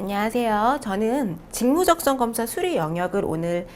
안녕하세요. 저는 직무적성 검사 수리 영역을 오늘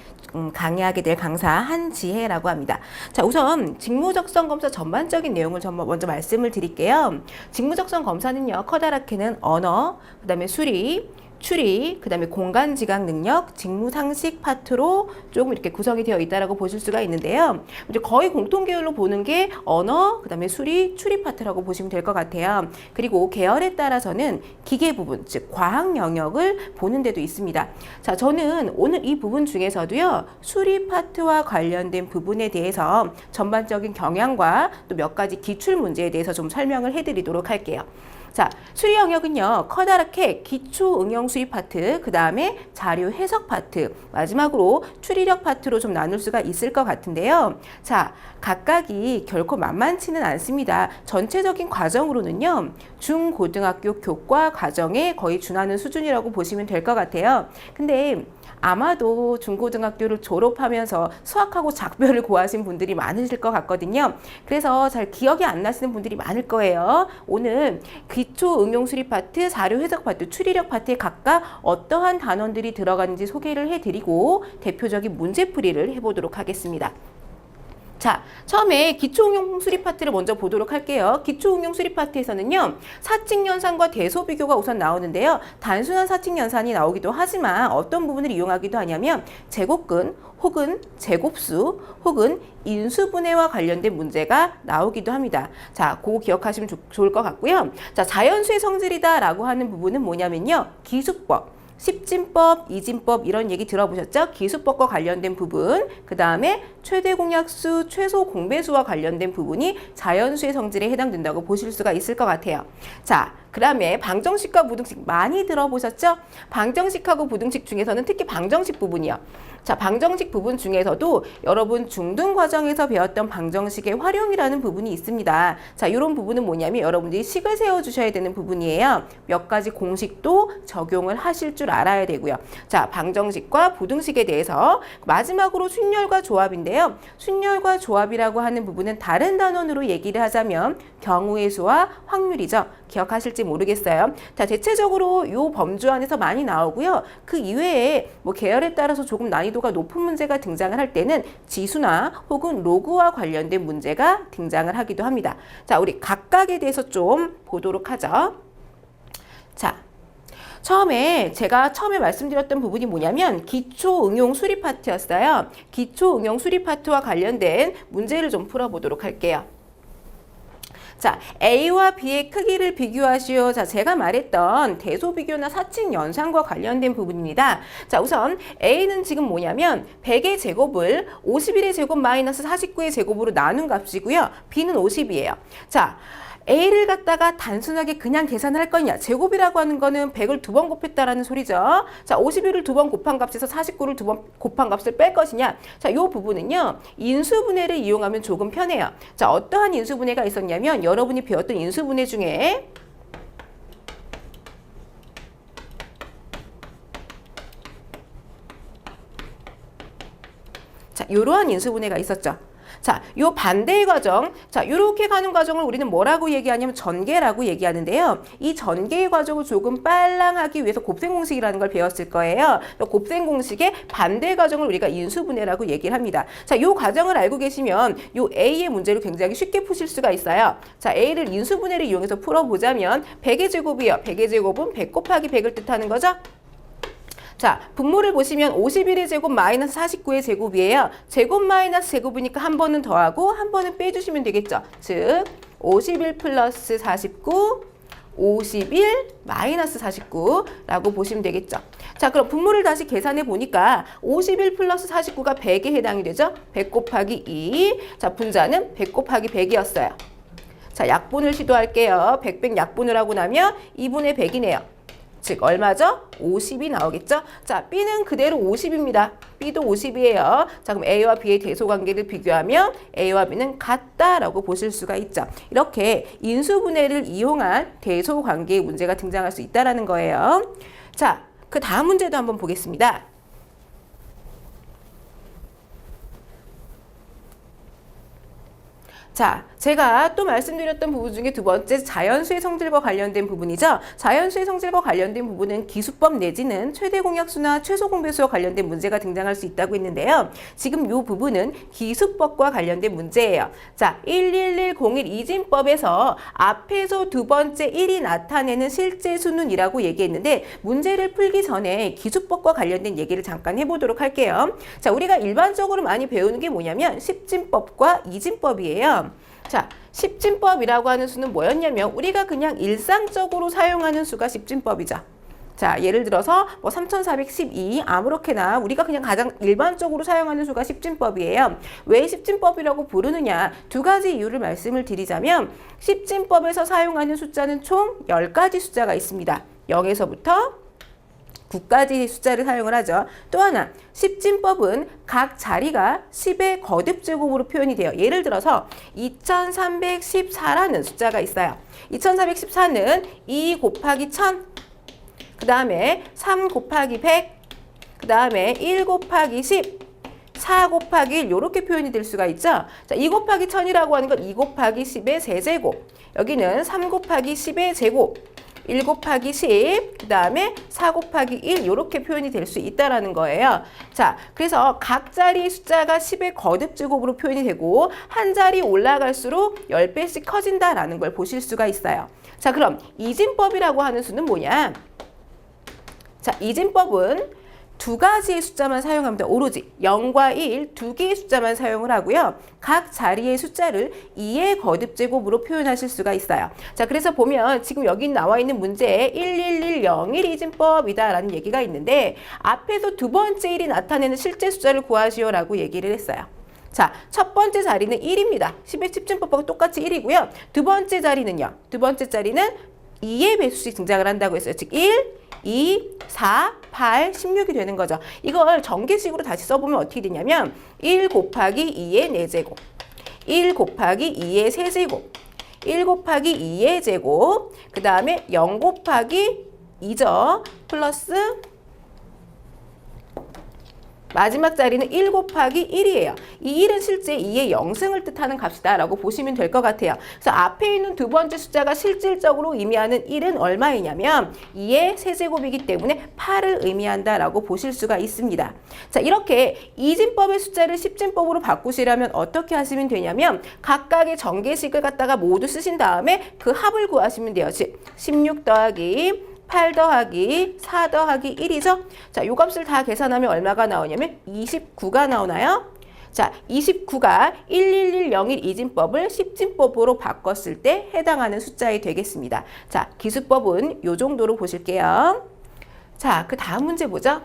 강의하게 될 강사 한지혜라고 합니다. 자, 우선 직무적성 검사 전반적인 내용을 먼저 말씀을 드릴게요. 직무적성 검사는요, 커다랗게는 언어, 그다음에 수리, 추리, 그 다음에 공간 지각 능력, 직무 상식 파트로 조금 이렇게 구성이 되어 있다라고 보실 수가 있는데요. 이제 거의 공통 계열로 보는 게 언어, 그 다음에 수리, 추리 파트라고 보시면 될 것 같아요. 그리고 계열에 따라서는 기계 부분, 즉 과학 영역을 보는 데도 있습니다. 자, 저는 오늘 이 부분 중에서도요, 수리 파트와 관련된 부분에 대해서 전반적인 경향과 또 몇 가지 기출 문제에 대해서 좀 설명을 해드리도록 할게요. 자, 수리 영역은요, 커다랗게 기초 응용 수리 파트, 그 다음에 자료 해석 파트, 마지막으로 추리력 파트로 좀 나눌 수가 있을 것 같은데요. 자, 각각이 결코 만만치는 않습니다. 전체적인 과정으로는요, 중고등학교 교과 과정에 거의 준하는 수준이라고 보시면 될 것 같아요. 근데 아마도 중고등학교를 졸업하면서 수학하고 작별을 고하신 분들이 많으실 것 같거든요. 그래서 잘 기억이 안 나시는 분들이 많을 거예요. 오늘 기초 응용 수리 파트, 자료 해석 파트, 추리력 파트에 각각 어떠한 단원들이 들어가는지 소개를 해드리고 대표적인 문제풀이를 해보도록 하겠습니다. 자, 처음에 기초응용 수리 파트를 먼저 보도록 할게요. 기초응용 수리 파트에서는요, 사칙연산과 대소비교가 우선 나오는데요. 단순한 사칙연산이 나오기도 하지만 어떤 부분을 이용하기도 하냐면 제곱근 혹은 제곱수 혹은 인수분해와 관련된 문제가 나오기도 합니다. 자, 그거 기억하시면 좋을 것 같고요. 자, 자연수의 성질이다라고 하는 부분은 뭐냐면요, 기수법. 십진법, 이진법 이런 얘기 들어보셨죠? 기수법과 관련된 부분, 그 다음에 최대 공약수, 최소 공배수와 관련된 부분이 자연수의 성질에 해당된다고 보실 수가 있을 것 같아요. 자, 그 다음에 방정식과 부등식 많이 들어보셨죠? 방정식하고 부등식 중에서는 특히 방정식 부분이요. 자, 방정식 부분 중에서도 여러분 중등 과정에서 배웠던 방정식의 활용이라는 부분이 있습니다. 자, 이런 부분은 뭐냐면 여러분들이 식을 세워주셔야 되는 부분이에요. 몇 가지 공식도 적용을 하실 줄 알아야 되고요. 자, 방정식과 부등식에 대해서 마지막으로 순열과 조합인데요. 순열과 조합이라고 하는 부분은 다른 단원으로 얘기를 하자면 경우의 수와 확률이죠. 기억하실지 모르겠어요. 자, 대체적으로 이 범주 안에서 많이 나오고요. 그 이외에 뭐 계열에 따라서 조금 난이도가 높은 문제가 등장을 할 때는 지수나 혹은 로그와 관련된 문제가 등장을 하기도 합니다. 자, 우리 각각에 대해서 좀 보도록 하죠. 자, 제가 처음에 말씀드렸던 부분이 뭐냐면 기초 응용 수리 파트였어요. 기초 응용 수리 파트와 관련된 문제를 좀 풀어보도록 할게요. 자, A와 B의 크기를 비교하시오. 자, 제가 말했던 대소비교나 사칙 연산과 관련된 부분입니다. 자, 우선 A는 지금 뭐냐면 100의 제곱을 51의 제곱 마이너스 49의 제곱으로 나눈 값이고요. B는 50이에요. 자, A를 갖다가 단순하게 그냥 계산할 거냐. 제곱이라고 하는 거는 100을 2번 곱했다라는 소리죠. 자, 51을 2번 곱한 값에서 49를 2번 곱한 값을 뺄 것이냐. 자, 이 부분은요, 인수분해를 이용하면 조금 편해요. 자, 어떠한 인수분해가 있었냐면 여러분이 배웠던 인수분해 중에 자, 이러한 인수분해가 있었죠. 자, 요 반대의 과정, 자, 요렇게 가는 과정을 우리는 뭐라고 얘기하냐면 전개라고 얘기하는데요. 이 전개의 과정을 조금 빨랑하기 위해서 곱셈 공식이라는 걸 배웠을 거예요. 곱셈 공식의 반대 과정을 우리가 인수분해라고 얘기를 합니다. 자, 요 과정을 알고 계시면 요 A의 문제를 굉장히 쉽게 푸실 수가 있어요. 자, A를 인수분해를 이용해서 풀어보자면 100의 제곱이요. 100의 제곱은 100 곱하기 100을 뜻하는 거죠. 자, 분모를 보시면 51의 제곱 마이너스 49의 제곱이에요. 제곱 마이너스 제곱이니까 한 번은 더하고 한 번은 빼주시면 되겠죠. 즉 51 플러스 49, 51 마이너스 49라고 보시면 되겠죠. 자, 그럼 분모를 다시 계산해 보니까 51 플러스 49가 100에 해당이 되죠. 100 곱하기 2. 자, 분자는 100 곱하기 100이었어요. 자, 약분을 시도할게요. 100 약분을 하고 나면 2분의 100이네요. 즉 얼마죠? 50이 나오겠죠? 자, B는 그대로 50입니다. B도 50이에요. 자, 그럼 A와 B의 대소관계를 비교하면 A와 B는 같다라고 보실 수가 있죠. 이렇게 인수분해를 이용한 대소관계의 문제가 등장할 수 있다는 거예요. 자, 그 다음 문제도 한번 보겠습니다. 자, 제가 또 말씀드렸던 부분 중에 두 번째 자연수의 성질과 관련된 부분이죠. 자연수의 성질과 관련된 부분은 기수법 내지는 최대 공약수나 최소 공배수와 관련된 문제가 등장할 수 있다고 했는데요. 지금 이 부분은 기수법과 관련된 문제예요. 자, 11101 이진법에서 앞에서 두 번째 1이 나타내는 실제 수는이라고 얘기했는데 문제를 풀기 전에 기수법과 관련된 얘기를 잠깐 해보도록 할게요. 자, 우리가 일반적으로 많이 배우는 게 뭐냐면 십진법과 이진법이에요. 자, 십진법이라고 하는 수는 뭐였냐면 우리가 그냥 일상적으로 사용하는 수가 십진법이죠. 자, 예를 들어서 뭐 3412 아무렇게나 우리가 그냥 가장 일반적으로 사용하는 수가 십진법이에요. 왜 십진법이라고 부르느냐? 두 가지 이유를 말씀을 드리자면 십진법에서 사용하는 숫자는 총 10가지 숫자가 있습니다. 0에서부터 9까지 숫자를 사용을 하죠. 또 하나, 십진법은 각 자리가 10의 거듭제곱으로 표현이 돼요. 예를 들어서 2314라는 숫자가 있어요. 2414는 2 곱하기 1000, 그 다음에 3 곱하기 100, 그 다음에 1 곱하기 10, 4 곱하기 1 이렇게 표현이 될 수가 있죠. 자, 2 곱하기 1000이라고 하는 건 2 곱하기 10의 세제곱, 여기는 3 곱하기 10의 제곱, 1 곱하기 10, 그 다음에 4 곱하기 1 이렇게 표현이 될 수 있다라는 거예요. 자, 그래서 각 자리의 숫자가 10의 거듭제곱으로 표현이 되고 한 자리 올라갈수록 10배씩 커진다라는 걸 보실 수가 있어요. 자, 그럼 이진법이라고 하는 수는 뭐냐? 자, 이진법은 두 가지의 숫자만 사용합니다. 오로지 0과 1 두 개의 숫자만 사용을 하고요. 각 자리의 숫자를 2의 거듭제곱으로 표현하실 수가 있어요. 자, 그래서 보면 지금 여기 나와 있는 문제에 11101 이진법이다라는 얘기가 있는데 앞에서 두 번째 1이 나타내는 실제 숫자를 구하시오라고 얘기를 했어요. 자, 첫 번째 자리는 1입니다. 10의 십진법하고 똑같이 1이고요. 두 번째 자리는요. 두 번째 자리는 2의 배수씩 등장을 한다고 했어요. 즉 1, 2, 4, 8, 16이 되는 거죠. 이걸 전개식으로 다시 써보면 어떻게 되냐면 1 곱하기 2의 4제곱, 1 곱하기 2의 세제곱, 1 곱하기 2의 제곱, 그 다음에 0 곱하기 2죠. 플러스 마지막 자리는 1 곱하기 1이에요. 이 1은 실제 2의 영승을 뜻하는 값이다 라고 보시면 될 것 같아요. 그래서 앞에 있는 두 번째 숫자가 실질적으로 의미하는 1은 얼마이냐면 2의 세제곱이기 때문에 8을 의미한다 라고 보실 수가 있습니다. 자, 이렇게 이진법의 숫자를 십진법으로 바꾸시려면 어떻게 하시면 되냐면 각각의 전개식을 갖다가 모두 쓰신 다음에 그 합을 구하시면 돼요. 즉 16 더하기 8 더하기 4 더하기 1이죠. 자, 요 값을 다 계산하면 얼마가 나오냐면 29가 나오나요? 자, 29가 11101 이진법을 십진법으로 바꿨을 때 해당하는 숫자이 되겠습니다. 자, 기수법은 요 정도로 보실게요. 자, 그 다음 문제 보죠.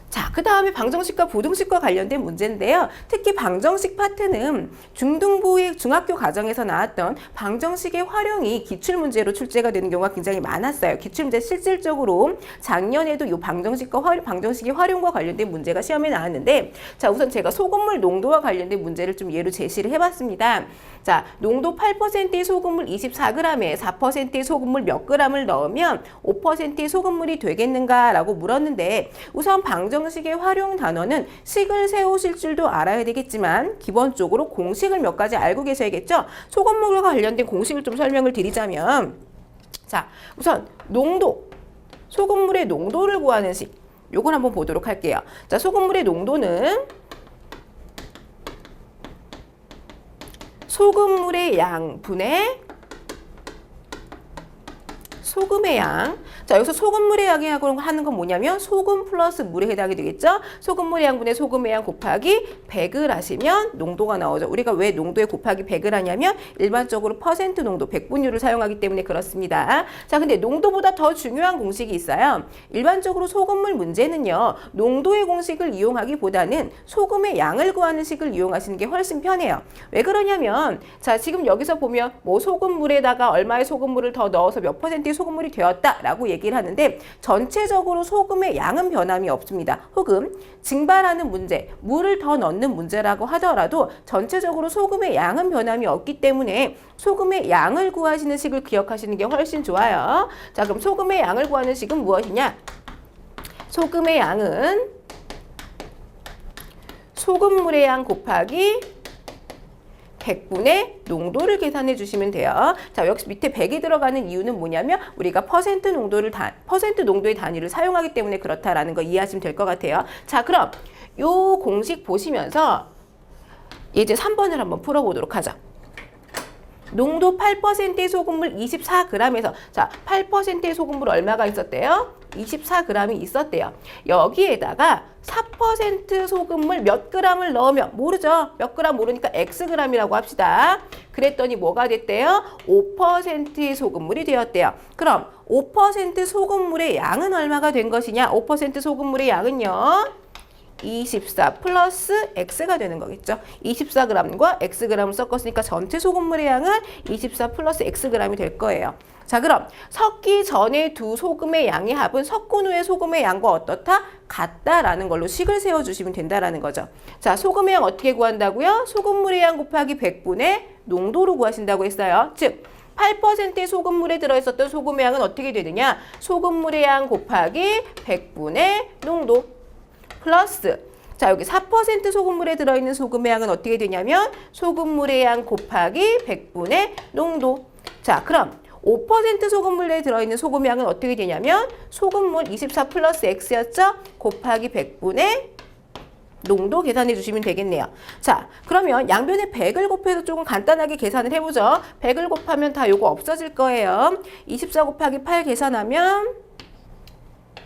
자, 그 다음에 방정식과 부등식과 관련된 문제인데요. 특히 방정식 파트는 중등부의 중학교 과정에서 나왔던 방정식의 활용이 기출문제로 출제가 되는 경우가 굉장히 많았어요. 기출문제 실질적으로 작년에도 이 방정식의 활용과 관련된 문제가 시험에 나왔는데, 자, 우선 제가 소금물 농도와 관련된 문제를 좀 예로 제시를 해봤습니다. 자, 농도 8%의 소금물 24g에 4%의 소금물 몇 g을 넣으면 5%의 소금물이 되겠는가라고 물었는데, 우선 방정식의 활용 단어는 식을 세우실 줄도 알아야 되겠지만 기본적으로 공식을 몇 가지 알고 계셔야겠죠. 소금물과 관련된 공식을 좀 설명을 드리자면, 자, 우선 농도, 소금물의 농도를 구하는 식, 요걸 한번 보도록 할게요. 자, 소금물의 농도는 소금물의 양 분의 소금의 양. 자, 여기서 소금물의 양이라고 하는 건 뭐냐면 소금 플러스 물에 해당이 되겠죠? 소금물의 양분의 소금의 양 곱하기 100을 하시면 농도가 나오죠. 우리가 왜 농도에 곱하기 100을 하냐면 일반적으로 퍼센트 농도, 백분율을 사용하기 때문에 그렇습니다. 자, 근데 농도보다 더 중요한 공식이 있어요. 일반적으로 소금물 문제는요, 농도의 공식을 이용하기보다는 소금의 양을 구하는 식을 이용하시는 게 훨씬 편해요. 왜 그러냐면, 자, 지금 여기서 보면 뭐 소금물에다가 얼마의 소금물을 더 넣어서 몇 퍼센트의 소금물이 되었다라고 얘기를 하는데 전체적으로 소금의 양은 변함이 없습니다. 혹은 증발하는 문제, 물을 더 넣는 문제라고 하더라도 전체적으로 소금의 양은 변함이 없기 때문에 소금의 양을 구하시는 식을 기억하시는 게 훨씬 좋아요. 자, 그럼 소금의 양을 구하는 식은 무엇이냐? 소금의 양은 소금물의 양 곱하기 100분의 농도를 계산해 주시면 돼요. 자, 역시 밑에 100이 들어가는 이유는 뭐냐면 우리가 퍼센트 농도의 단위를 사용하기 때문에 그렇다라는 거 이해하시면 될 것 같아요. 자, 그럼 요 공식 보시면서 이제 3번을 한번 풀어보도록 하죠. 농도 8%의 소금물 24g에서 자, 8%의 소금물 얼마가 있었대요? 24g이 있었대요. 여기에다가 4% 소금물 몇 g을 넣으면 모르죠? 몇 g 모르니까 xg이라고 합시다. 그랬더니 뭐가 됐대요? 5%의 소금물이 되었대요. 그럼 5% 소금물의 양은 얼마가 된 것이냐? 5% 소금물의 양은요. 24 플러스 x가 되는 거겠죠. 24g과 xg을 섞었으니까 전체 소금물의 양은 24 플러스 xg이 될 거예요. 자, 그럼 섞기 전에 두 소금의 양의 합은 섞은 후에 소금의 양과 어떻다? 같다라는 걸로 식을 세워주시면 된다라는 거죠. 자, 소금의 양 어떻게 구한다고요? 소금물의 양 곱하기 100분의 농도로 구하신다고 했어요. 즉 8%의 소금물에 들어있었던 소금의 양은 어떻게 되느냐? 소금물의 양 곱하기 100분의 농도 플러스 자, 여기 4% 소금물에 들어있는 소금의 양은 어떻게 되냐면 소금물의 양 곱하기 100분의 농도. 자, 그럼 5% 소금물에 들어있는 소금의 양은 어떻게 되냐면 소금물 24 플러스 x였죠? 곱하기 100분의 농도 계산해 주시면 되겠네요. 자, 그러면 양변에 100을 곱해서 조금 간단하게 계산을 해보죠. 100을 곱하면 다 요거 없어질 거예요. 24 곱하기 8 계산하면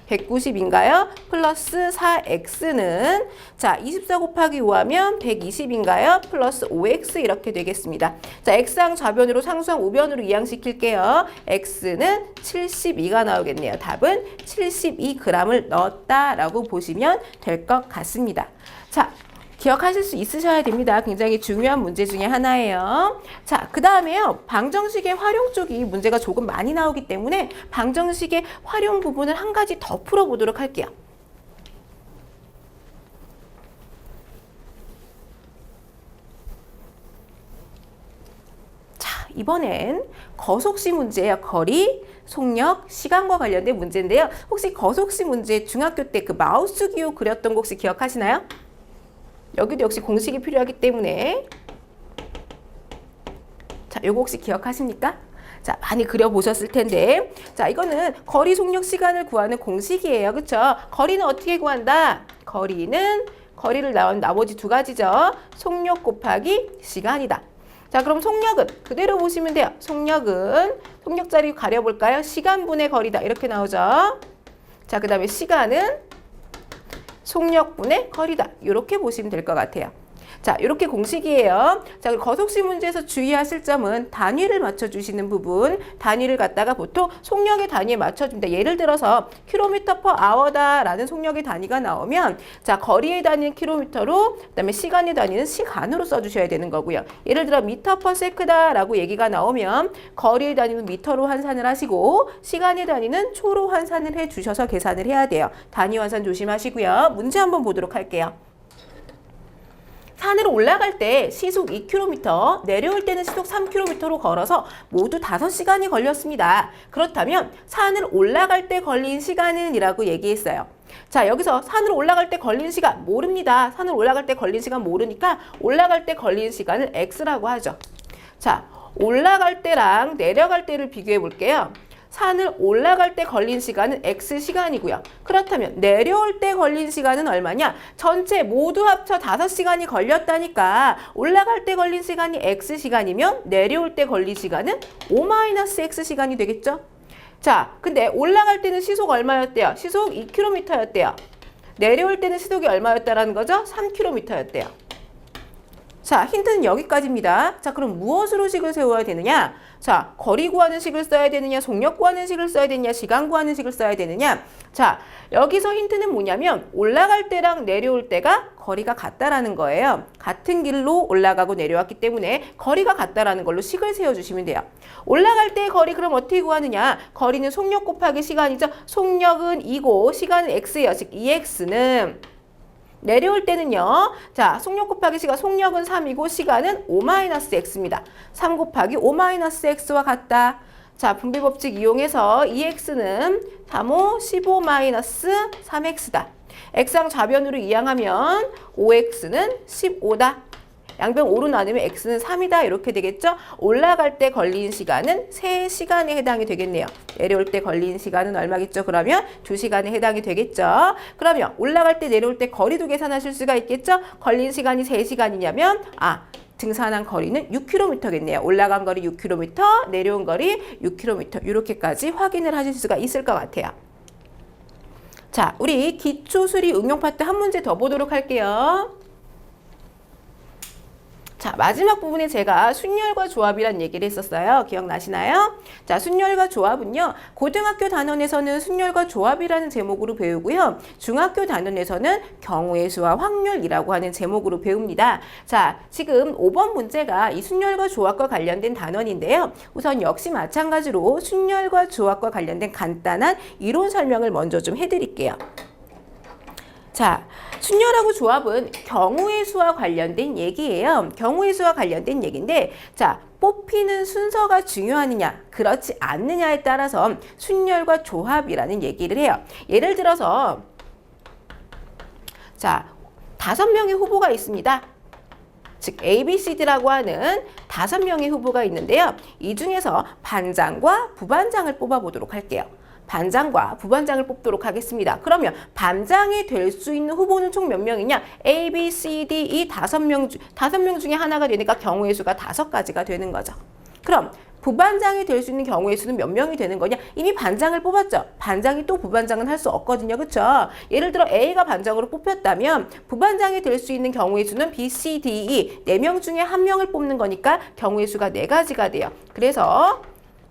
190인가요? 플러스 4x는 자, 24 곱하기 5하면 120인가요? 플러스 5x 이렇게 되겠습니다. 자, x항 좌변으로 상수항 우변으로 이항시킬게요. x는 72가 나오겠네요. 답은 72g을 넣었다라고 보시면 될 것 같습니다. 자, 기억하실 수 있으셔야 됩니다. 굉장히 중요한 문제 중에 하나예요. 자, 그 다음에요. 방정식의 활용 쪽이 문제가 조금 많이 나오기 때문에 방정식의 활용 부분을 한 가지 더 풀어보도록 할게요. 자, 이번엔 거속시 문제예요. 거리, 속력, 시간과 관련된 문제인데요. 혹시 거속시 문제 중학교 때 그 마우스 기호 그렸던 거 혹시 기억하시나요? 여기도 역시 공식이 필요하기 때문에 자, 요거 혹시 기억하십니까? 자, 많이 그려보셨을 텐데 자, 이거는 거리, 속력, 시간을 구하는 공식이에요. 그쵸? 거리는 어떻게 구한다? 거리를 나온 나머지 두 가지죠. 속력 곱하기 시간이다. 자, 그럼 속력은 그대로 보시면 돼요. 속력 자리 가려볼까요? 시간분의 거리다. 이렇게 나오죠. 자, 그 다음에 시간은 속력분의 거리다. 이렇게 보시면 될 것 같아요. 자, 이렇게 공식이에요. 자, 거속시 문제에서 주의하실 점은 단위를 맞춰주시는 부분, 단위를 갖다가 보통 속력의 단위에 맞춰줍니다. 예를 들어서 킬로미터 퍼 아워다라는 속력의 단위가 나오면 자, 거리의 단위는 킬로미터로, 그다음에 시간의 단위는 시간으로 써주셔야 되는 거고요. 예를 들어 미터 퍼 세크다라고 얘기가 나오면 거리의 단위는 미터로 환산을 하시고 시간의 단위는 초로 환산을 해주셔서 계산을 해야 돼요. 단위 환산 조심하시고요. 문제 한번 보도록 할게요. 산으로 올라갈 때 시속 2km, 내려올 때는 시속 3km로 걸어서 모두 5시간이 걸렸습니다. 그렇다면 산을 올라갈 때 걸린 시간은 이라고 얘기했어요. 자, 여기서 산으로 올라갈 때 걸린 시간 모릅니다. 산으로 올라갈 때 걸린 시간 모르니까 올라갈 때 걸린 시간을 x라고 하죠. 자, 올라갈 때랑 내려갈 때를 비교해 볼게요. 산을 올라갈 때 걸린 시간은 x시간이고요. 그렇다면 내려올 때 걸린 시간은 얼마냐? 전체 모두 합쳐 5시간이 걸렸다니까 올라갈 때 걸린 시간이 x시간이면 내려올 때 걸린 시간은 5-x시간이 되겠죠? 자, 근데 올라갈 때는 시속 얼마였대요? 시속 2km였대요. 내려올 때는 시속이 얼마였다라는 거죠? 3km였대요. 자, 힌트는 여기까지입니다. 자, 그럼 무엇으로 식을 세워야 되느냐? 자, 거리 구하는 식을 써야 되느냐, 속력 구하는 식을 써야 되느냐, 시간 구하는 식을 써야 되느냐. 자, 여기서 힌트는 뭐냐면 올라갈 때랑 내려올 때가 거리가 같다라는 거예요. 같은 길로 올라가고 내려왔기 때문에 거리가 같다라는 걸로 식을 세워주시면 돼요. 올라갈 때의 거리 그럼 어떻게 구하느냐? 거리는 속력 곱하기 시간이죠. 속력은 2고 시간은 x예요. 즉 2x는 내려올 때는요. 자, 속력 곱하기 시간, 속력은 3이고 시간은 5-x입니다. 3 곱하기 5-x와 같다. 자, 분배법칙 이용해서 2x는 3, 5, 15-3x다. x항 좌변으로 이항하면 5x는 15다. 양변 5로 나누면 x는 3이다. 이렇게 되겠죠? 올라갈 때 걸린 시간은 3시간에 해당이 되겠네요. 내려올 때 걸린 시간은 얼마겠죠? 그러면 2시간에 해당이 되겠죠? 그러면 올라갈 때 내려올 때 거리도 계산하실 수가 있겠죠? 걸린 시간이 3시간이냐면 등산한 거리는 6km겠네요. 올라간 거리 6km, 내려온 거리 6km. 이렇게까지 확인을 하실 수가 있을 것 같아요. 자, 우리 기초수리 응용 파트 한 문제 더 보도록 할게요. 자, 마지막 부분에 제가 순열과 조합이란 얘기를 했었어요. 기억나시나요? 자, 순열과 조합은요. 고등학교 단원에서는 순열과 조합이라는 제목으로 배우고요. 중학교 단원에서는 경우의 수와 확률이라고 하는 제목으로 배웁니다. 자, 지금 5번 문제가 이 순열과 조합과 관련된 단원인데요. 우선 역시 마찬가지로 순열과 조합과 관련된 간단한 이론 설명을 먼저 좀 해드릴게요. 자, 순열하고 조합은 경우의 수와 관련된 얘기예요. 경우의 수와 관련된 얘기인데, 자, 뽑히는 순서가 중요하느냐, 그렇지 않느냐에 따라서 순열과 조합이라는 얘기를 해요. 예를 들어서, 자, 5명의 후보가 있습니다. 즉 A, B, C, D라고 하는 5명의 후보가 있는데요. 이 중에서 반장과 부반장을 뽑아보도록 할게요. 반장과 부반장을 뽑도록 하겠습니다. 그러면 반장이 될 수 있는 후보는 총 몇 명이냐? A, B, C, D 이 5명 중에 하나가 되니까 경우의 수가 5가지가 되는 거죠. 그럼 부반장이 될 수 있는 경우의 수는 몇 명이 되는 거냐? 이미 반장을 뽑았죠. 반장이 또 부반장은 할 수 없거든요. 그렇죠? 예를 들어 A가 반장으로 뽑혔다면 부반장이 될 수 있는 경우의 수는 B, C, D, E 4명 중에 1명을 뽑는 거니까 경우의 수가 4가지가 돼요. 그래서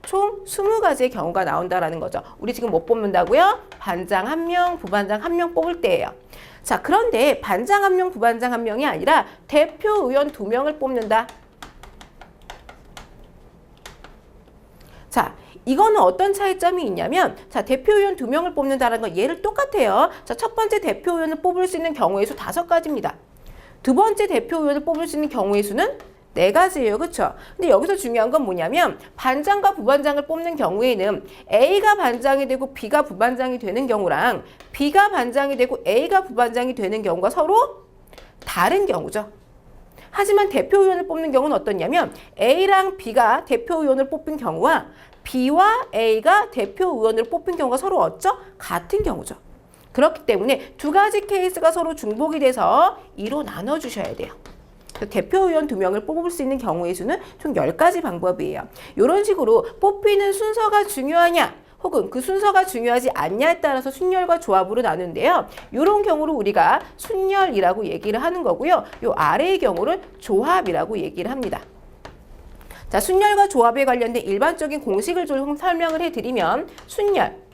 총 20가지의 경우가 나온다라는 거죠. 우리 지금 못 뽑는다고요? 반장 1명, 부반장 1명 뽑을 때예요. 자, 그런데 반장 1명, 부반장 1명이 아니라 대표 의원 2명을 뽑는다. 자, 이거는 어떤 차이점이 있냐면, 자, 대표 의원 2명을 뽑는다는 건 얘를 똑같아요. 자, 첫 번째 대표 의원을 뽑을 수 있는 경우의 수 5가지입니다. 두 번째 대표 의원을 뽑을 수 있는 경우의 수는 4가지예요. 그렇죠? 근데 여기서 중요한 건 뭐냐면 반장과 부반장을 뽑는 경우에는 A가 반장이 되고 B가 부반장이 되는 경우랑 B가 반장이 되고 A가 부반장이 되는 경우가 서로 다른 경우죠. 하지만 대표 의원을 뽑는 경우는 어떠냐면 A랑 B가 대표 의원을 뽑힌 경우와 B와 A가 대표 의원을 뽑힌 경우가 서로 어쩌? 같은 경우죠. 그렇기 때문에 2가지 케이스가 서로 중복이 돼서 2로 나눠주셔야 돼요. 대표 의원 2명을 뽑을 수 있는 경우의 수는 총 10가지 방법이에요. 이런 식으로 뽑히는 순서가 중요하냐 혹은 그 순서가 중요하지 않냐에 따라서 순열과 조합으로 나누는데요. 이런 경우를 우리가 순열이라고 얘기를 하는 거고요. 이 아래의 경우를 조합이라고 얘기를 합니다. 자, 순열과 조합에 관련된 일반적인 공식을 좀 설명을 해드리면 순열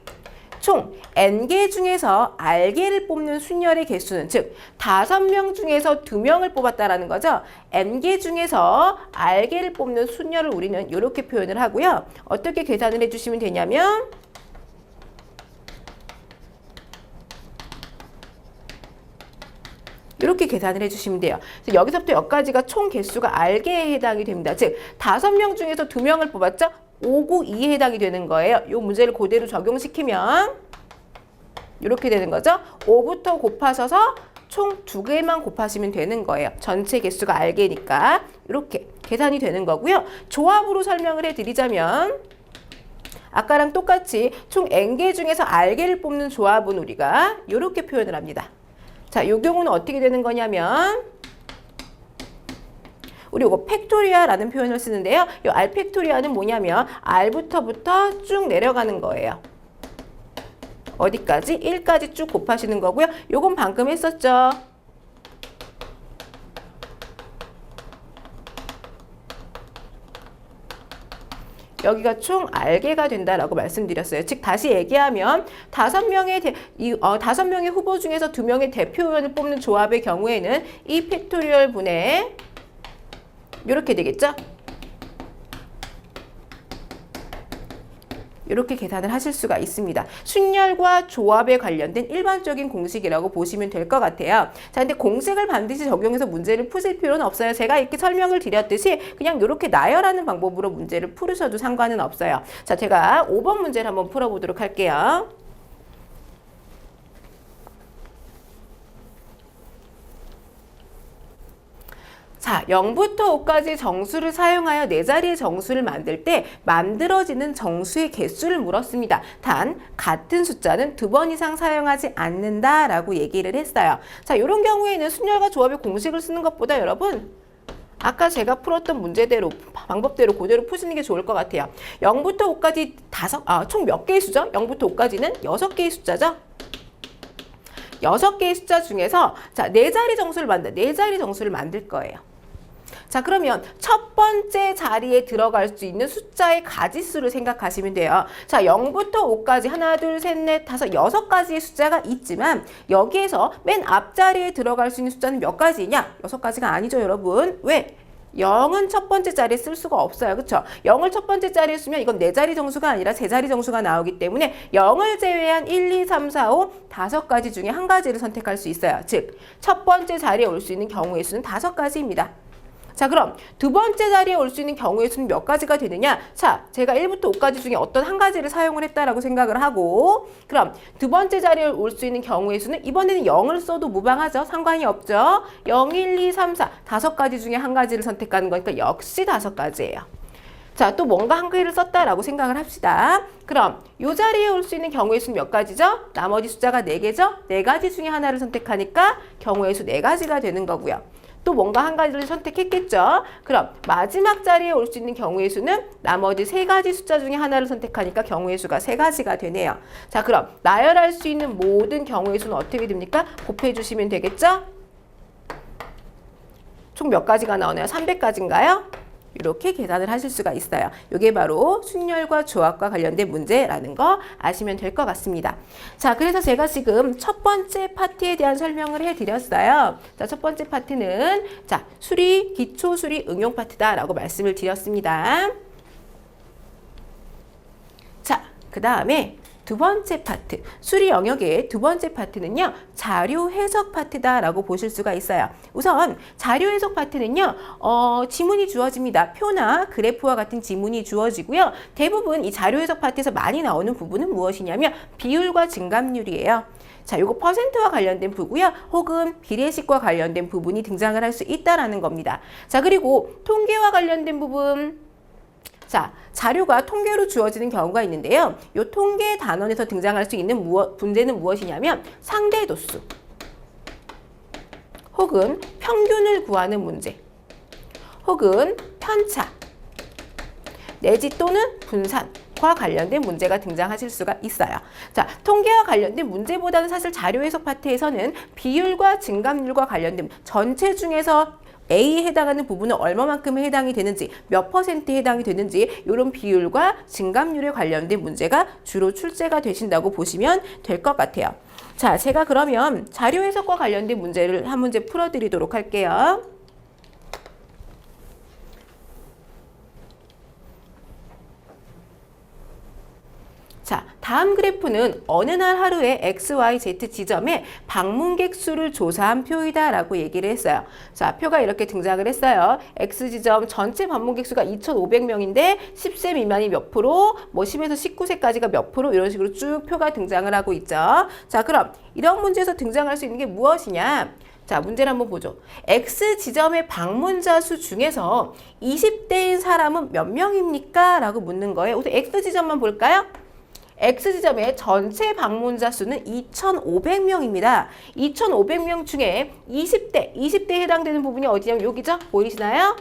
총 N개 중에서 R개를 뽑는 순열의 개수는 즉 5명 중에서 2명을 뽑았다라는 거죠. N개 중에서 R개를 뽑는 순열을 우리는 이렇게 표현을 하고요. 어떻게 계산을 해주시면 되냐면 이렇게 계산을 해주시면 돼요. 그래서 여기서부터 여기까지가 총 개수가 R개에 해당이 됩니다. 즉 5명 중에서 2명을 뽑았죠. 5, 9, 2에 해당이 되는 거예요. 이 문제를 그대로 적용시키면 이렇게 되는 거죠. 5부터 곱하셔서 총 2개만 곱하시면 되는 거예요. 전체 개수가 R개니까 이렇게 계산이 되는 거고요. 조합으로 설명을 해드리자면 아까랑 똑같이 총 N개 중에서 R개를 뽑는 조합은 우리가 이렇게 표현을 합니다. 자, 이 경우는 어떻게 되는 거냐면 우리 이거 팩토리아라는 표현을 쓰는데요. 이 R 팩토리아는 뭐냐면 R부터 쭉 내려가는 거예요. 어디까지? 1까지 쭉 곱하시는 거고요. 요건 방금 했었죠. 여기가 총 R개가 된다라고 말씀드렸어요. 즉 다시 얘기하면 5명의 후보 중에서 2명의 대표 의원을 뽑는 조합의 경우에는 이 팩토리얼 분의 이렇게 되겠죠? 이렇게 계산을 하실 수가 있습니다. 순열과 조합에 관련된 일반적인 공식이라고 보시면 될 것 같아요. 자, 근데 공식을 반드시 적용해서 문제를 푸실 필요는 없어요. 제가 이렇게 설명을 드렸듯이 그냥 이렇게 나열하는 방법으로 문제를 풀으셔도 상관은 없어요. 자, 제가 5번 문제를 한번 풀어보도록 할게요. 자, 0부터 5까지 정수를 사용하여 네 자리의 정수를 만들 때 만들어지는 정수의 개수를 물었습니다. 단, 같은 숫자는 2번 이상 사용하지 않는다라고 얘기를 했어요. 자, 이런 경우에는 순열과 조합의 공식을 쓰는 것보다 여러분, 아까 제가 풀었던 문제대로, 방법대로 그대로 푸시는 게 좋을 것 같아요. 0부터 5까지 총 몇 개의 수죠? 0부터 5까지는 6개의 숫자죠? 6개의 숫자 중에서 자, 네 자리 정수를 만들 거예요. 자, 그러면 첫 번째 자리에 들어갈 수 있는 숫자의 가지수를 생각하시면 돼요. 자, 0부터 5까지 하나, 둘, 셋, 넷, 다섯, 6가지의 숫자가 있지만 여기에서 맨 앞자리에 들어갈 수 있는 숫자는 몇 가지냐? 6가지가 아니죠, 여러분. 왜? 0은 첫 번째 자리에 쓸 수가 없어요. 그쵸? 0을 첫 번째 자리에 쓰면 이건 네 자리 정수가 아니라 세 자리 정수가 나오기 때문에 0을 제외한 1, 2, 3, 4, 5 5가지 중에 한 가지를 선택할 수 있어요. 즉, 첫 번째 자리에 올 수 있는 경우의 수는 5가지입니다. 자, 그럼 두 번째 자리에 올 수 있는 경우의 수는 몇 가지가 되느냐? 자, 제가 1부터 5까지 중에 어떤 한 가지를 사용을 했다라고 생각을 하고, 그럼 두 번째 자리에 올 수 있는 경우의 수는 이번에는 0을 써도 무방하죠? 상관이 없죠? 0, 1, 2, 3, 4 5가지 중에 한 가지를 선택하는 거니까 역시 5가지예요. 자, 또 뭔가 한 개를 썼다라고 생각을 합시다. 그럼 이 자리에 올 수 있는 경우의 수는 몇 가지죠? 나머지 숫자가 4개죠? 4가지 중에 하나를 선택하니까 경우의 수 4가지가 되는 거고요. 또 뭔가 한 가지를 선택했겠죠? 그럼 마지막 자리에 올 수 있는 경우의 수는 나머지 3가지 숫자 중에 하나를 선택하니까 경우의 수가 3가지가 되네요. 자, 그럼 나열할 수 있는 모든 경우의 수는 어떻게 됩니까? 곱해주시면 되겠죠? 총 몇 가지가 나오나요? 300가지인가요? 이렇게 계산을 하실 수가 있어요. 이게 바로 순열과 조합과 관련된 문제라는 거 아시면 될 것 같습니다. 자, 그래서 제가 지금 첫 번째 파트에 대한 설명을 해드렸어요. 자, 첫 번째 파트는 자, 수리, 기초 수리 응용 파트다라고 말씀을 드렸습니다. 자, 그 다음에 두 번째 파트, 수리 영역의 두 번째 파트는요, 자료 해석 파트다라고 보실 수가 있어요. 우선 자료 해석 파트는요, 지문이 주어집니다. 표나 그래프와 같은 지문이 주어지고요. 대부분 이 자료 해석 파트에서 많이 나오는 부분은 무엇이냐면 비율과 증감률이에요. 자, 요거 퍼센트와 관련된 부분이고요. 혹은 비례식과 관련된 부분이 등장을 할 수 있다라는 겁니다. 자, 그리고 통계와 관련된 부분. 자, 자료가 통계로 주어지는 경우가 있는데요. 이 통계 단원에서 등장할 수 있는 문제는 무엇이냐면 상대도수 혹은 평균을 구하는 문제 혹은 편차 내지 또는 분산과 관련된 문제가 등장하실 수가 있어요. 자, 통계와 관련된 문제보다는 사실 자료 해석 파트에서는 비율과 증감률과 관련된 전체 중에서 A에 해당하는 부분은 얼마만큼 해당이 되는지, 몇 퍼센트에 해당이 되는지 이런 비율과 증감률에 관련된 문제가 주로 출제가 되신다고 보시면 될 것 같아요. 자, 제가 그러면 자료 해석과 관련된 문제를 한 문제 풀어드리도록 할게요. 자, 다음 그래프는 어느 날 하루에 X, Y, Z 지점에 방문객 수를 조사한 표이다 라고 얘기를 했어요. 자, 표가 이렇게 등장을 했어요. X 지점 전체 방문객 수가 2,500명인데 10세 미만이 몇 프로, 뭐 10에서 19세까지가 몇 프로 이런 식으로 쭉 표가 등장을 하고 있죠. 자, 그럼 이런 문제에서 등장할 수 있는 게 무엇이냐? 자, 문제를 한번 보죠. X 지점의 방문자 수 중에서 20대인 사람은 몇 명입니까? 라고 묻는 거예요. 우선 X 지점만 볼까요? X지점의 전체 방문자 수는 2,500명입니다. 2,500명 중에 20대에 해당되는 부분이 어디냐면 여기죠? 보이시나요?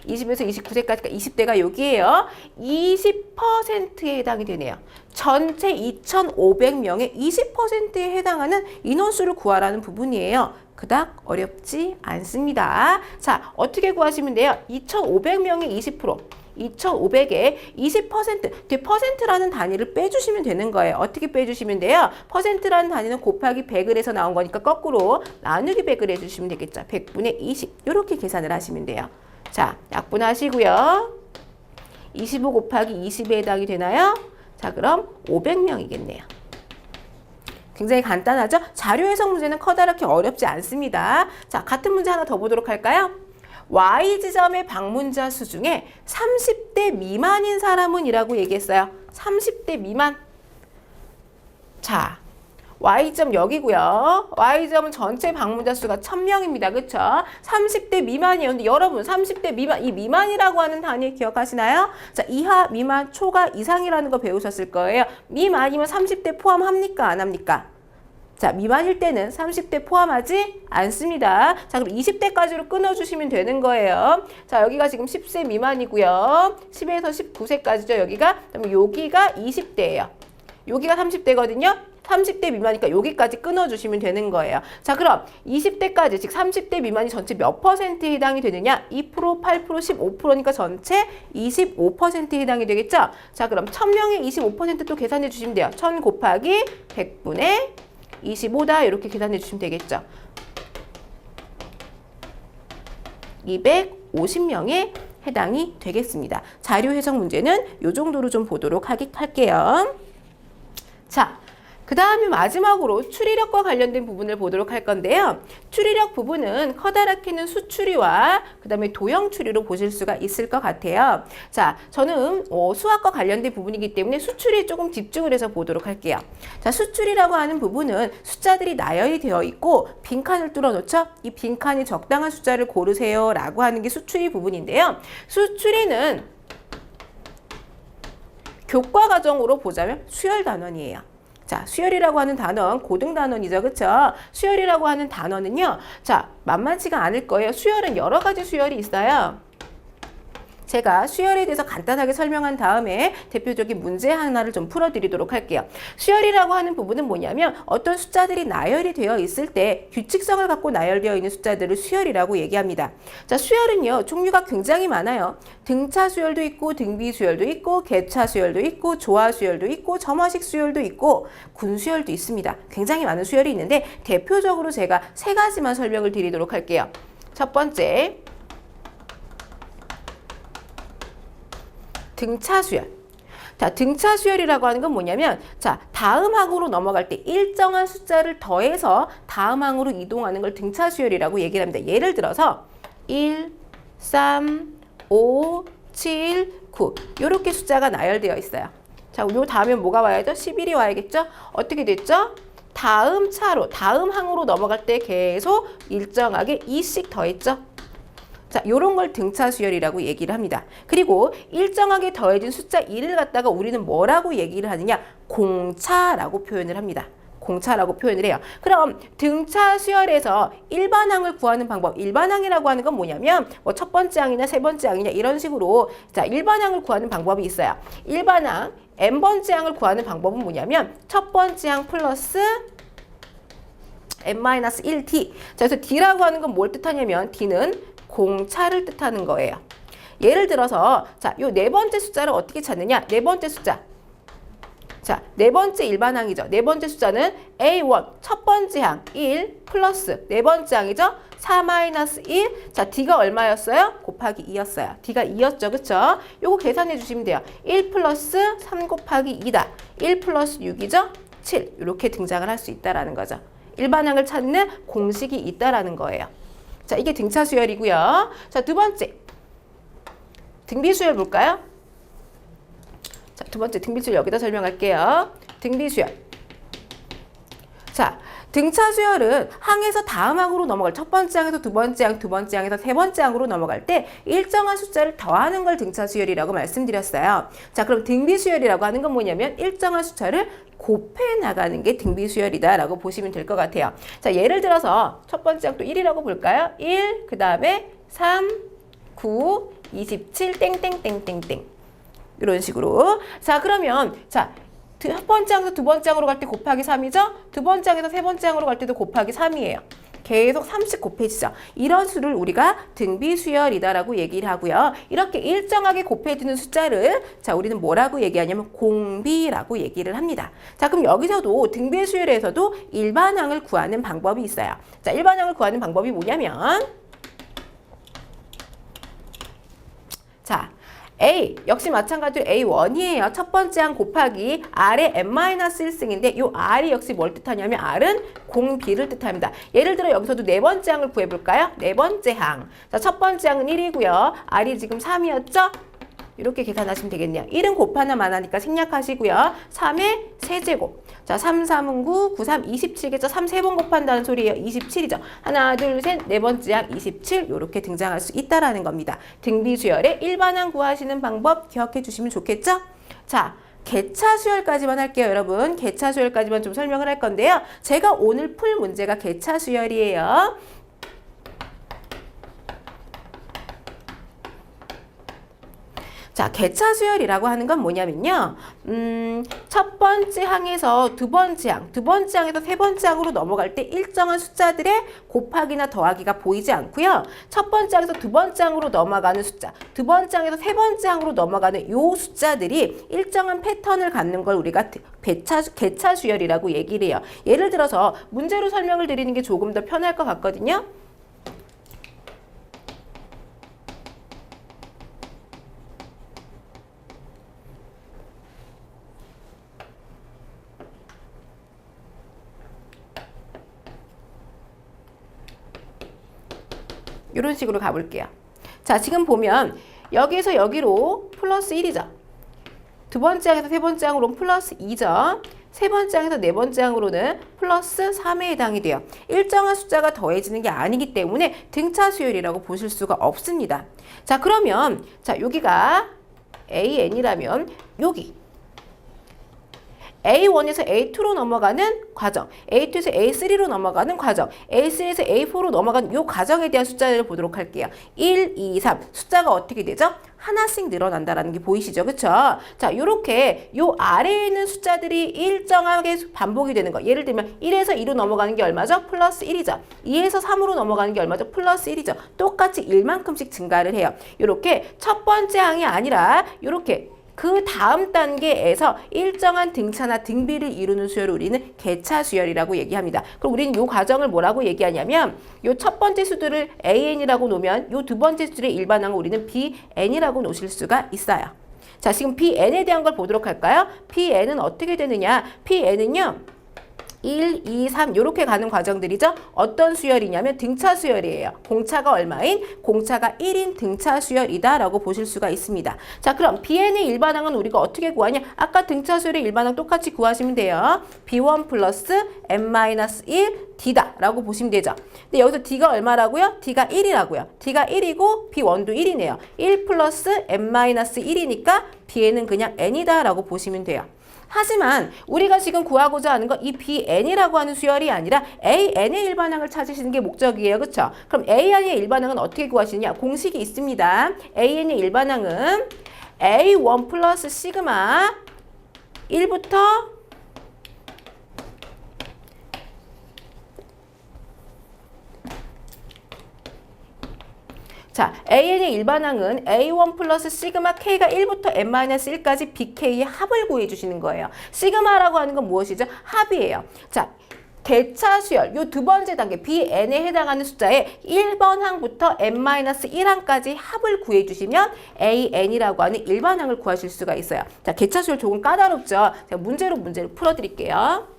20에서 29세까지가 20대가 여기에요. 20%에 해당이 되네요. 전체 2,500명의 20%에 해당하는 인원수를 구하라는 부분이에요. 그닥 어렵지 않습니다. 자, 어떻게 구하시면 돼요? 2,500명의 20%. 2,500에 20%, 퍼센트라는 단위를 빼주시면 되는 거예요. 어떻게 빼주시면 돼요? 퍼센트라는 단위는 곱하기 100을 해서 나온 거니까 거꾸로 나누기 100을 해주시면 되겠죠. 100분의 20 이렇게 계산을 하시면 돼요. 자, 약분하시고요. 25 곱하기 20에 해당이 되나요? 자, 그럼 500명이겠네요. 굉장히 간단하죠? 자료 해석 문제는 커다랗게 어렵지 않습니다. 자, 같은 문제 하나 더 보도록 할까요? Y지점의 방문자 수 중에 30대 미만인 사람은 이라고 얘기했어요. 30대 미만. 자, Y점 여기고요. Y점은 전체 방문자 수가 1000명입니다. 그쵸? 30대 미만이었는데 여러분 30대 미만, 이 미만이라고 하는 단위 기억하시나요? 자, 이하, 미만, 초과, 이상이라는 거 배우셨을 거예요. 미만이면 30대 포함합니까? 안 합니까? 자, 미만일 때는 30대 포함하지 않습니다. 자, 그럼 20대까지로 끊어주시면 되는 거예요. 자, 여기가 지금 10세 미만이고요. 10에서 19세까지죠, 여기가. 그럼 여기가 20대예요. 여기가 30대거든요. 30대 미만이니까 여기까지 끊어주시면 되는 거예요. 자, 그럼 20대까지, 즉 30대 미만이 전체 몇 %에 해당이 되느냐? 2%, 8%, 15%니까 전체 25%에 해당이 되겠죠? 자, 그럼 1000명의 25%또 계산해 주시면 돼요. 1000 곱하기 100분의 25다 이렇게 계산해 주시면 되겠죠. 250명에 해당이 되겠습니다. 자료 해석 문제는 이 정도로 좀 보도록 할게요. 자, 그 다음에 마지막으로 추리력과 관련된 부분을 보도록 할 건데요. 추리력 부분은 커다랗게는 수추리와 그 다음에 도형 추리로 보실 수가 있을 것 같아요. 자, 저는 수학과 관련된 부분이기 때문에 수추리에 조금 집중을 해서 보도록 할게요. 자, 수추리라고 하는 부분은 숫자들이 나열이 되어 있고 빈칸을 뚫어놓죠. 이 빈칸에 적당한 숫자를 고르세요 라고 하는 게 수추리 부분인데요. 수추리는 교과 과정으로 보자면 수열 단원이에요. 자, 수열이라고 하는 단원, 고등 단원이죠. 그쵸? 수열이라고 하는 단원은요. 자, 만만치가 않을 거예요. 수열은 여러 가지 수열이 있어요. 제가 수열에 대해서 간단하게 설명한 다음에 대표적인 문제 하나를 좀 풀어드리도록 할게요. 수열이라고 하는 부분은 뭐냐면 어떤 숫자들이 나열이 되어 있을 때 규칙성을 갖고 나열되어 있는 숫자들을 수열이라고 얘기합니다. 자, 수열은요. 종류가 굉장히 많아요. 등차 수열도 있고 등비 수열도 있고 개차 수열도 있고 조화 수열도 있고 점화식 수열도 있고 군 수열도 있습니다. 굉장히 많은 수열이 있는데 대표적으로 제가 3가지만 설명을 드리도록 할게요. 첫 번째, 등차 수열. 자, 등차 수열이라고 하는 건 뭐냐면, 자, 다음 항으로 넘어갈 때 일정한 숫자를 더해서 다음 항으로 이동하는 걸 등차 수열이라고 얘기를 합니다. 예를 들어서 1, 3, 5, 7, 9 이렇게 숫자가 나열되어 있어요. 자, 요 다음에 뭐가 와야죠? 11이 와야겠죠? 어떻게 됐죠? 다음 차로, 다음 항으로 넘어갈 때 계속 일정하게 2씩 더했죠? 자, 요런 걸 등차 수열이라고 얘기를 합니다. 그리고 일정하게 더해진 숫자 1을 갖다가 우리는 뭐라고 얘기를 하느냐? 공차라고 표현을 합니다. 공차라고 표현을 해요. 그럼 등차 수열에서 일반항을 구하는 방법, 일반항이라고 하는 건 뭐냐면 뭐 첫 번째 항이냐 세 번째 항이냐 이런 식으로 자, 일반항을 구하는 방법이 있어요. 일반항 n번째 항을 구하는 방법은 뭐냐면 첫 번째 항 플러스 n-1t. 자, 그래서 d라고 하는 건 뭘 뜻하냐면 d는 공차를 뜻하는 거예요. 예를 들어서 자, 요 네 번째 숫자를 어떻게 찾느냐? 네 번째 숫자. 자, 네 번째 일반항이죠. 네 번째 숫자는 A1, 첫 번째 항 1 플러스 네 번째 항이죠. 4-1. 자, D가 얼마였어요? 곱하기 2였어요. D가 2였죠. 그쵸? 요거 계산해 주시면 돼요. 1 플러스 3 곱하기 2다. 1 플러스 6이죠? 7. 이렇게 등장을 할 수 있다라는 거죠. 일반항을 찾는 공식이 있다라는 거예요. 자, 이게 등차 수열이고요. 자, 두 번째. 등비 수열 볼까요? 자, 두 번째 등비 수열 여기다 설명할게요. 등비 수열. 자, 등차 수열은 항에서 다음 항으로 넘어갈 첫 번째 항에서 두 번째 항, 두 번째 항에서 세 번째 항으로 넘어갈 때 일정한 숫자를 더하는 걸 등차 수열이라고 말씀드렸어요. 자, 그럼 등비 수열이라고 하는 건 뭐냐면 일정한 숫자를 곱해 나가는 게 등비 수열이다라고 보시면 될 것 같아요. 자, 예를 들어서 첫 번째 항도 1이라고 볼까요? 1, 그 다음에 3, 9, 27, 땡땡땡땡땡. 이런 식으로. 자, 그러면 자, 첫 번째 항에서 두 번째 항으로 갈 때 곱하기 3이죠? 두 번째 항에서 세 번째 항으로 갈 때도 곱하기 3이에요. 계속 3씩 곱해지죠. 이런 수를 우리가 등비수열이다라고 얘기를 하고요. 이렇게 일정하게 곱해지는 숫자를 자, 우리는 뭐라고 얘기하냐면 공비라고 얘기를 합니다. 자, 그럼 여기서도 등비수열에서도 일반항을 구하는 방법이 있어요. 자, 일반항을 구하는 방법이 뭐냐면 자, A 역시 마찬가지로 A1이에요. 첫 번째 항 곱하기 R의 n-1승인데 이 R이 역시 뭘 뜻하냐면 R은 공비를 뜻합니다. 예를 들어 여기서도 네 번째 항을 구해볼까요? 네 번째 항. 자, 첫 번째 항은 1이고요. R이 지금 3이었죠? 이렇게 계산하시면 되겠네요. 1은 곱하나 마나니까 생략하시고요. 3의 세제곱. 자, 3, 3은 9, 9, 3, 27겠죠? 3 3번 곱한다는 소리예요. 27이죠. 하나, 둘, 셋, 네 번째 항 27 이렇게 등장할 수 있다라는 겁니다. 등비 수열의 일반항 구하시는 방법 기억해 주시면 좋겠죠? 자, 개차 수열까지만 할게요, 여러분. 개차 수열까지만 좀 설명을 할 건데요. 제가 오늘 풀 문제가 개차 수열이에요. 자, 개차 수열이라고 하는 건 뭐냐면요. 첫 번째 항에서 두 번째 항에서 세 번째 항으로 넘어갈 때 일정한 숫자들의 곱하기나 더하기가 보이지 않고요. 첫 번째 항에서 두 번째 항으로 넘어가는 숫자, 두 번째 항에서 세 번째 항으로 넘어가는 요 숫자들이 일정한 패턴을 갖는 걸 우리가 개차 수열이라고 얘기를 해요. 예를 들어서 문제로 설명을 드리는 게 조금 더 편할 것 같거든요. 이런 식으로 가볼게요. 자, 지금 보면 여기에서 여기로 플러스 1이죠. 두 번째 항에서 세 번째 항으로는 플러스 2죠. 세 번째 항에서 네 번째 항으로는 플러스 3에 해당이 돼요. 일정한 숫자가 더해지는 게 아니기 때문에 등차 수열이라고 보실 수가 없습니다. 자, 그러면 자, 여기가 AN이라면 여기 A1에서 A2로 넘어가는 과정, A2에서 A3로 넘어가는 과정, A3에서 A4로 넘어가는 이 과정에 대한 숫자를 보도록 할게요. 1, 2, 3 숫자가 어떻게 되죠? 하나씩 늘어난다라는 게 보이시죠? 그쵸? 자, 요렇게 요 아래에 있는 숫자들이 일정하게 반복이 되는 거. 예를 들면 1에서 2로 넘어가는 게 얼마죠? 플러스 1이죠. 2에서 3으로 넘어가는 게 얼마죠? 플러스 1이죠. 똑같이 1만큼씩 증가를 해요. 요렇게 첫 번째 항이 아니라 요렇게 그 다음 단계에서 일정한 등차나 등비를 이루는 수열을 우리는 개차 수열이라고 얘기합니다. 그럼 우리는 이 과정을 뭐라고 얘기하냐면 이 첫 번째 수들을 AN이라고 놓으면 이 두 번째 수들의 일반항을 우리는 BN이라고 놓으실 수가 있어요. 자, 지금 BN에 대한 걸 보도록 할까요? BN은 어떻게 되느냐? BN은요. 1, 2, 3 이렇게 가는 과정들이죠. 어떤 수열이냐면 등차 수열이에요. 공차가 얼마인? 공차가 1인 등차 수열이다라고 보실 수가 있습니다. 자, 그럼 BN의 일반항은 우리가 어떻게 구하냐? 아까 등차 수열의 일반항 똑같이 구하시면 돼요. B1 플러스 N-1 D다 라고 보시면 되죠. 근데 여기서 D가 얼마라고요? D가 1이라고요. D가 1이고 B1도 1이네요. 1 플러스 N-1이니까 Bn은 그냥 N이다 라고 보시면 돼요. 하지만 우리가 지금 구하고자 하는 건 이 BN이라고 하는 수열이 아니라 AN의 일반항을 찾으시는 게 목적이에요. 그렇죠? 그럼 AN의 일반항은 어떻게 구하시느냐? 공식이 있습니다. AN의 일반항은 A1 플러스 시그마 1부터 자, AN의 일반항은 A1 플러스 시그마 K가 1부터 N-1까지 BK의 합을 구해주시는 거예요. 시그마라고 하는 건 무엇이죠? 합이에요. 자, 개차 수열, 요 두 번째 단계 BN에 해당하는 숫자의 1번 항부터 N-1항까지 합을 구해주시면 AN이라고 하는 일반항을 구하실 수가 있어요. 자, 개차 수열 조금 까다롭죠? 제가 문제를 풀어드릴게요.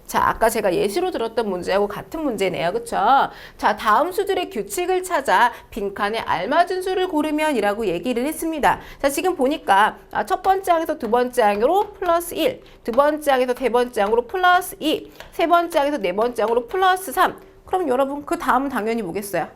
자, 아까 제가 예시로 들었던 문제하고 같은 문제네요. 그쵸? 자, 다음 수들의 규칙을 찾아 빈칸에 알맞은 수를 고르면 이라고 얘기를 했습니다. 자, 지금 보니까 첫 번째 항에서 두 번째 항으로 플러스 1, 두 번째 항에서 세 번째 항으로 플러스 2, 세 번째 항에서 네 번째 항으로 플러스 3. 그럼 여러분 그 다음은 당연히 뭐겠어요?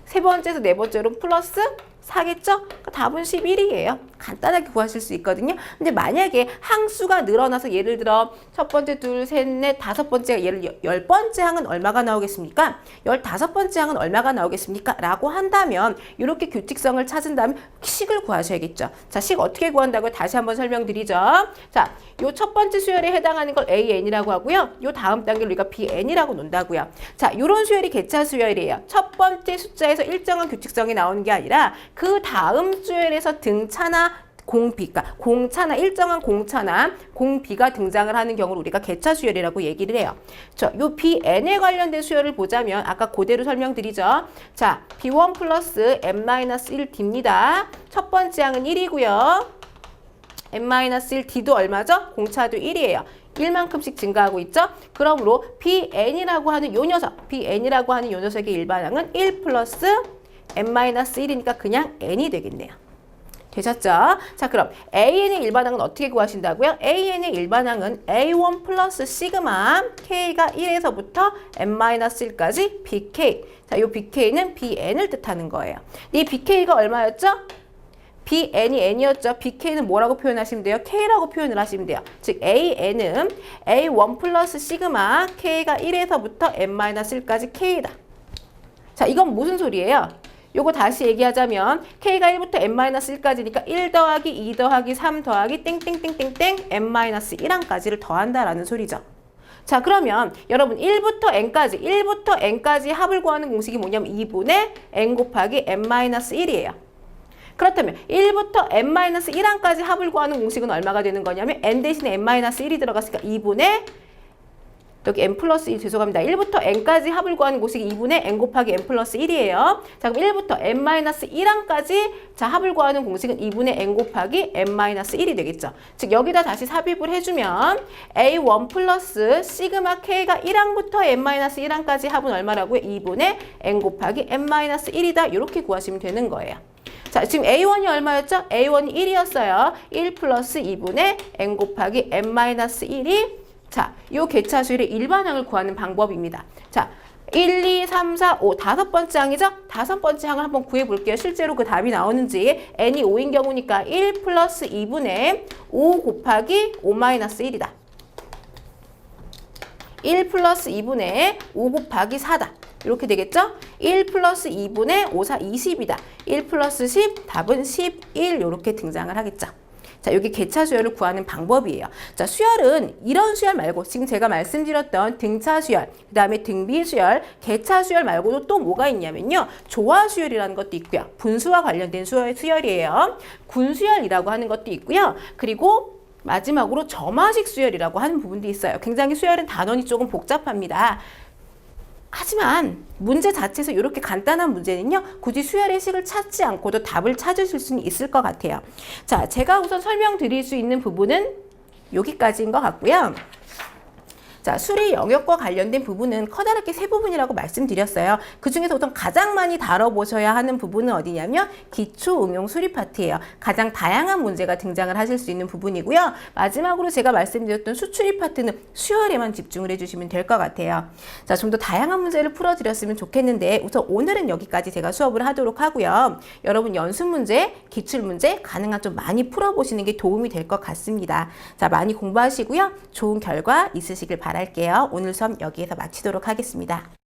세 번째에서 네 번째로 플러스 4겠죠? 답은 11이에요. 간단하게 구하실 수 있거든요. 근데 만약에 항수가 늘어나서 예를 들어 첫 번째, 둘, 셋, 넷, 다섯 번째가 예를 10번째 항은 얼마가 나오겠습니까? 15번째 항은 얼마가 나오겠습니까? 라고 한다면 이렇게 규칙성을 찾은 다음에 식을 구하셔야겠죠. 자, 식 어떻게 구한다고요? 다시 한번 설명드리죠. 자, 요 첫 번째 수열에 해당하는 걸 AN이라고 하고요. 요 다음 단계를 우리가 BN이라고 논다고요. 자, 요런 수열이 개차 수열이에요. 첫 번째 숫자에서 일정한 규칙성이 나오는 게 아니라 그 다음 수열에서 등차나 공비가 공차나 일정한 공차나 공비가 등장을 하는 경우를 우리가 개차 수열이라고 얘기를 해요. 요 BN에 관련된 수열을 보자면 아까 그대로 설명드리죠. 자, B1 플러스 N-1D입니다. 첫 번째 항은 1이고요. N-1D도 얼마죠? 공차도 1이에요. 1만큼씩 증가하고 있죠? 그러므로 Bn이라고 하는 요 녀석, Bn이라고 하는 요 녀석의 일반항은 1 플러스 n-1이니까 그냥 n이 되겠네요. 되셨죠? 자, 그럼 AN의 일반항은 어떻게 구하신다고요? AN의 일반항은 A1 플러스 시그마 K가 1에서부터 n-1까지 BK. 자, 요 BK는 BN을 뜻하는 거예요. 이 BK가 얼마였죠? BN이 n이었죠. BK는 뭐라고 표현하시면 돼요? K라고 표현을 하시면 돼요. 즉 AN은 A1 플러스 시그마 K가 1에서부터 n-1까지 K다. 자, 이건 무슨 소리예요? 요거 다시 얘기하자면 K가 1부터 n-1까지니까 1 더하기 2 더하기 3 더하기 땡땡땡땡땡 n-1항까지를 더한다라는 소리죠. 자, 그러면 여러분 1부터 n까지 합을 구하는 공식이 뭐냐면 2분의 n 곱하기 n-1이에요. 그렇다면 1부터 n-1항까지 합을 구하는 공식은 얼마가 되는 거냐면 n 대신에 n-1이 들어갔으니까 2분의 여기 n 플러스 1 죄송합니다. 1부터 n까지 합을 구하는 공식이 2분의 n 곱하기 n 플러스 1이에요. 자, 그럼 1부터 n-1항까지 자 합을 구하는 공식은 2분의 n 곱하기 n-1이 되겠죠. 즉 여기다 다시 삽입을 해주면 a1 플러스 시그마 k가 1항부터 n-1항까지 합은 얼마라고요? 2분의 n 곱하기 n-1이다. 이렇게 구하시면 되는 거예요. 자, 지금 A1이 얼마였죠? A1이 1이었어요. 1 플러스 2분의 n 곱하기 n-1이 자, 요 개차수열의 일반항을 구하는 방법입니다. 자, 1, 2, 3, 4, 5 다섯 번째 항이죠? 다섯 번째 항을 한번 구해볼게요. 실제로 그 답이 나오는지. n이 5인 경우니까 1 플러스 2분의 5 곱하기 5 마이너스 1이다. 1 플러스 2분의 5 곱하기 4다. 이렇게 되겠죠? 1 플러스 2분의 5, 4, 20이다. 1 플러스 10, 답은 11 이렇게 등장을 하겠죠. 자, 여기 개차 수열을 구하는 방법이에요. 자, 수열은 이런 수열 말고 지금 제가 말씀드렸던 등차 수열, 그 다음에 등비 수열, 개차 수열 말고도 또 뭐가 있냐면요. 조화 수열이라는 것도 있고요. 분수와 관련된 수열이에요. 군수열이라고 하는 것도 있고요. 그리고 마지막으로 점화식 수열이라고 하는 부분도 있어요. 굉장히 수열은 단원이 조금 복잡합니다. 하지만 문제 자체에서 이렇게 간단한 문제는요. 굳이 수열의 식을 찾지 않고도 답을 찾으실 수는 있을 것 같아요. 자, 제가 우선 설명드릴 수 있는 부분은 여기까지인 것 같고요. 자, 수리 영역과 관련된 부분은 커다랗게 세 부분이라고 말씀드렸어요. 그 중에서 우선 가장 많이 다뤄보셔야 하는 부분은 어디냐면 기초 응용 수리 파트예요. 가장 다양한 문제가 등장을 하실 수 있는 부분이고요. 마지막으로 제가 말씀드렸던 수출입 파트는 수열에만 집중을 해주시면 될 것 같아요. 자, 좀 더 다양한 문제를 풀어드렸으면 좋겠는데 우선 오늘은 여기까지 제가 수업을 하도록 하고요. 여러분 연습 문제, 기출 문제 가능한 좀 많이 풀어보시는 게 도움이 될 것 같습니다. 자, 많이 공부하시고요. 좋은 결과 있으시길 바랄게요. 오늘 수업 여기에서 마치도록 하겠습니다.